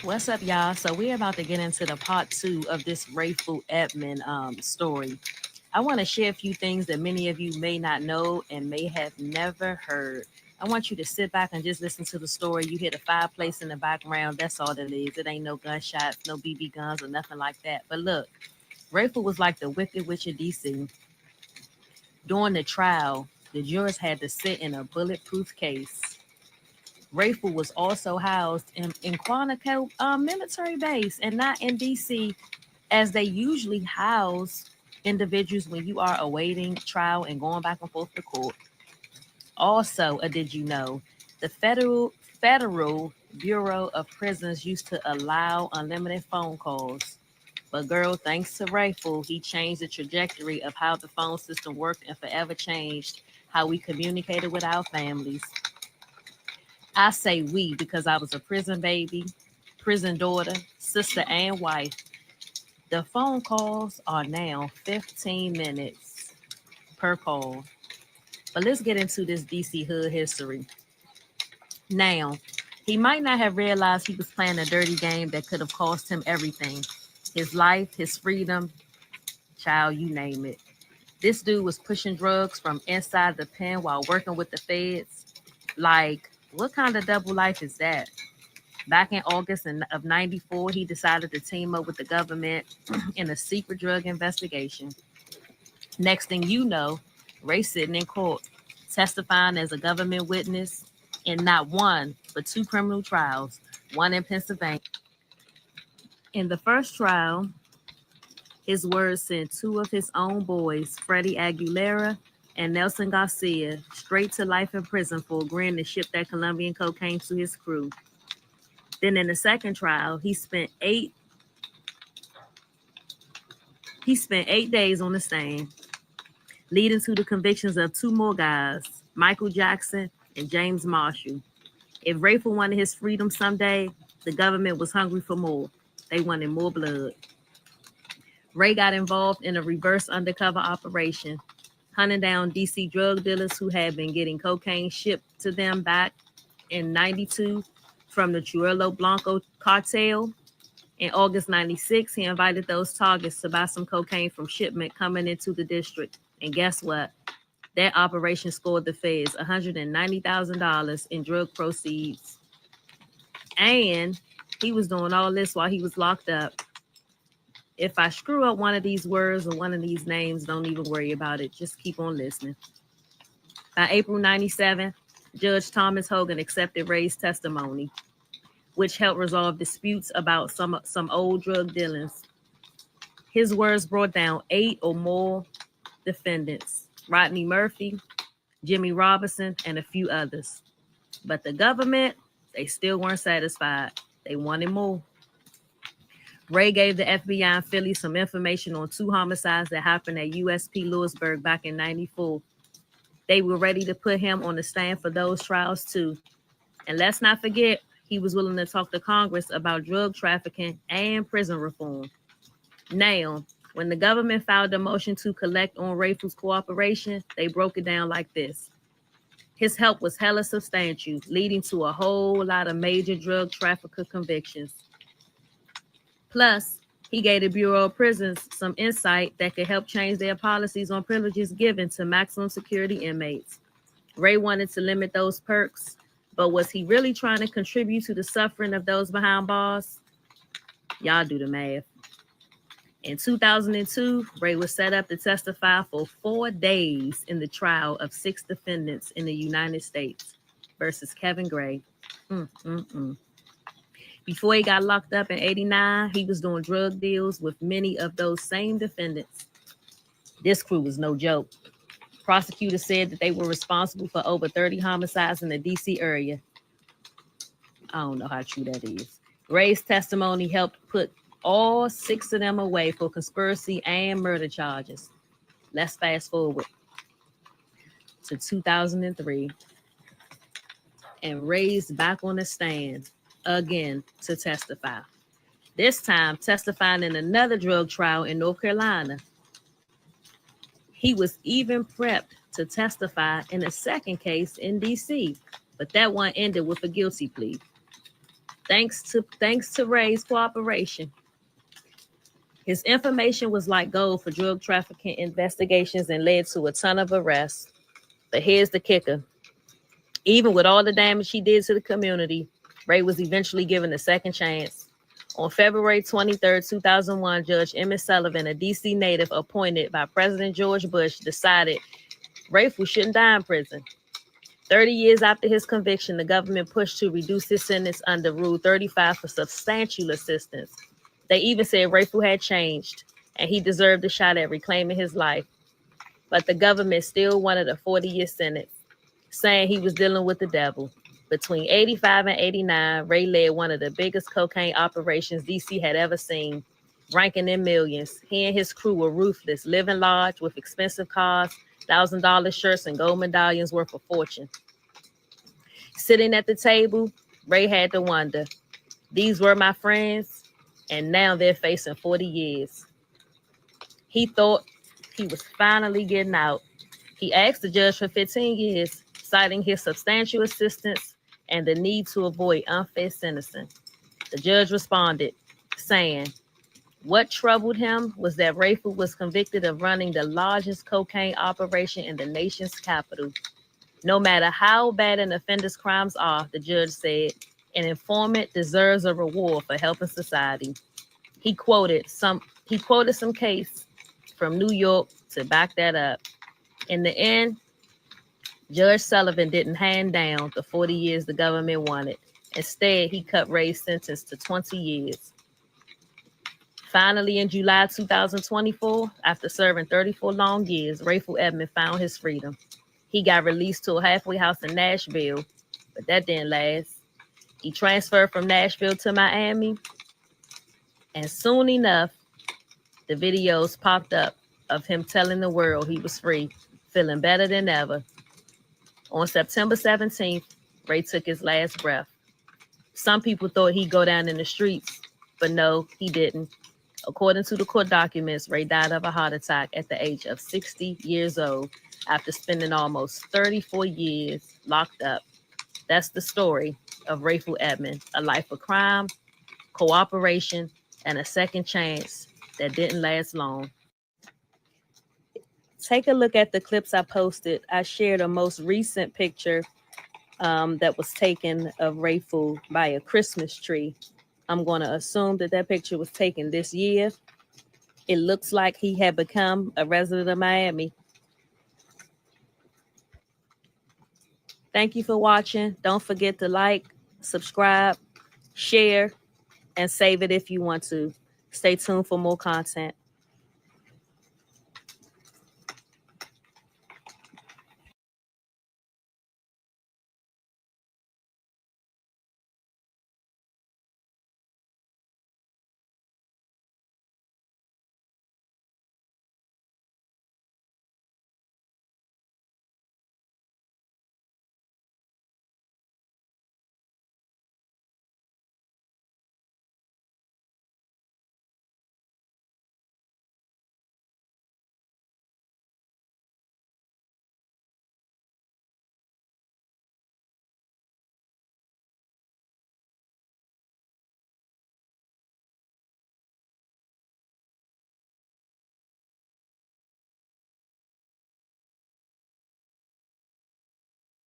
What's up, y'all? So we're about to get into the part two of this Rayful Edmond story. I want to share a few things that many of you may not know and may have never heard. I want you to sit back and just listen to the story. You hear the fireplace in the background. That's all it is. It ain't no gunshots, no BB guns, or nothing like that. But look, Rayful was like the Wicked Witch of DC. During the trial, the jurors had to sit in a bulletproof case. Rayful was also housed in Quantico military base and not in DC as they usually house individuals when you are awaiting trial and going back and forth to court. Also, did you know the Federal Bureau of Prisons used to allow unlimited phone calls? But girl, thanks to Rayful, he changed the trajectory of how the phone system worked and forever changed how we communicated with our families. I say we because I was a prison baby, prison daughter, sister, and wife. The phone calls are now 15 minutes per call. But let's get into this DC hood history. Now, he might not have realized he was playing a dirty game that could have cost him everything: his life, his freedom, child, you name it. This dude was pushing drugs from inside the pen while working with the feds. Like, what kind of double life is that? Back in August of 94, he decided to team up with the government in a secret drug investigation. Next thing you know, Ray sitting in court, testifying as a government witness in not one, but two criminal trials, one in Pennsylvania. In the first trial, his words sent two of his own boys, Freddie Aguilera and Nelson Garcia, straight to life in prison for agreeing to ship that Colombian cocaine to his crew. Then in the second trial, he spent 8 days on the stand, leading to the convictions of two more guys, Michael Jackson and James Marshall. If Rayful wanted his freedom someday, the government was hungry for more. They wanted more blood. Ray got involved in a reverse undercover operation, hunting down DC drug dealers who had been getting cocaine shipped to them back in 92 from the Chuelo Blanco cartel. In August 96, he invited those targets to buy some cocaine from shipment coming into the district. And guess what? That operation scored the feds $190,000 in drug proceeds. And he was doing all this while he was locked up. If I screw up one of these words or one of these names, don't even worry about it. Just keep on listening. By April 97, Judge Thomas Hogan accepted Ray's testimony, which helped resolve disputes about some old drug dealings. His words brought down 8 or more defendants: Rodney Murphy, Jimmy Robinson, and a few others. But the government, they still weren't satisfied. They wanted more. Ray gave the FBI in Philly some information on 2 homicides that happened at USP Lewisburg back in 94. They were ready to put him on the stand for those trials too. And let's not forget, he was willing to talk to Congress about drug trafficking and prison reform. Now, when the government filed a motion to collect on Rayful's cooperation, they broke it down like this. His help was hella substantial, leading to a whole lot of major drug trafficker convictions. Plus, he gave the Bureau of Prisons some insight that could help change their policies on privileges given to maximum security inmates. Ray wanted to limit those perks, but was he really trying to contribute to the suffering of those behind bars? Y'all do the math. In 2002, Ray was set up to testify for 4 days in the trial of 6 defendants in the United States versus Kevin Gray. Before he got locked up in 89, he was doing drug deals with many of those same defendants. This crew was no joke. Prosecutors said that they were responsible for over 30 homicides in the DC area. I don't know how true that is. Ray's testimony helped put all 6 of them away for conspiracy and murder charges. Let's fast forward to 2003, and Ray's back on the stand again to testify. This time testifying in another drug trial in North Carolina. He was even prepped to testify in a second case in DC, but that one ended with a guilty plea. thanks to Ray's cooperation. His information was like gold for drug trafficking investigations and led to a ton of arrests. But here's the kicker. Even with all the damage he did to the community, Ray was eventually given a second chance. On February 23rd, 2001, Judge Emmett Sullivan, a D.C. native appointed by President George Bush, decided Rayful shouldn't die in prison. 30 years after his conviction, the government pushed to reduce his sentence under Rule 35 for substantial assistance. They even said Rayful had changed and he deserved a shot at reclaiming his life. But the government still wanted a 40-year sentence, saying he was dealing with the devil. Between 85 and 89, Ray led one of the biggest cocaine operations DC had ever seen, ranking in millions. He and his crew were ruthless, living large with expensive cars, $1,000 shirts, and gold medallions worth a fortune. Sitting at the table, Ray had to wonder, these were my friends, and now they're facing 40 years. He thought he was finally getting out. He asked the judge for 15 years, citing his substantial assistance and the need to avoid unfair sentencing. The judge responded, saying, what troubled him was that Rayful was convicted of running the largest cocaine operation in the nation's capital. No matter how bad an offender's crimes are, the judge said, an informant deserves a reward for helping society. He quoted some case from New York to back that up. In the end, Judge Sullivan didn't hand down the 40 years the government wanted. Instead, he cut Ray's sentence to 20 years. Finally, in July 2024, after serving 34 long years, Rayful Edmond found his freedom. He got released to a halfway house in Nashville, but that didn't last. He transferred from Nashville to Miami, and soon enough, the videos popped up of him telling the world he was free, feeling better than ever. On September 17th, Ray took his last breath. Some people thought he'd go down in the streets, but no, he didn't. According to the court documents, Ray died of a heart attack at the age of 60 years old after spending almost 34 years locked up. That's the story of Rayful Edmond, a life of crime, cooperation, and a second chance that didn't last long. Take a look at the clips I posted. I shared a most recent picture that was taken of Rayful by a Christmas tree. I'm going to assume that that picture was taken this year. It looks like he had become a resident of Miami. Thank you for watching. Don't forget to like, subscribe, share, and save it if you want to. Stay tuned for more content.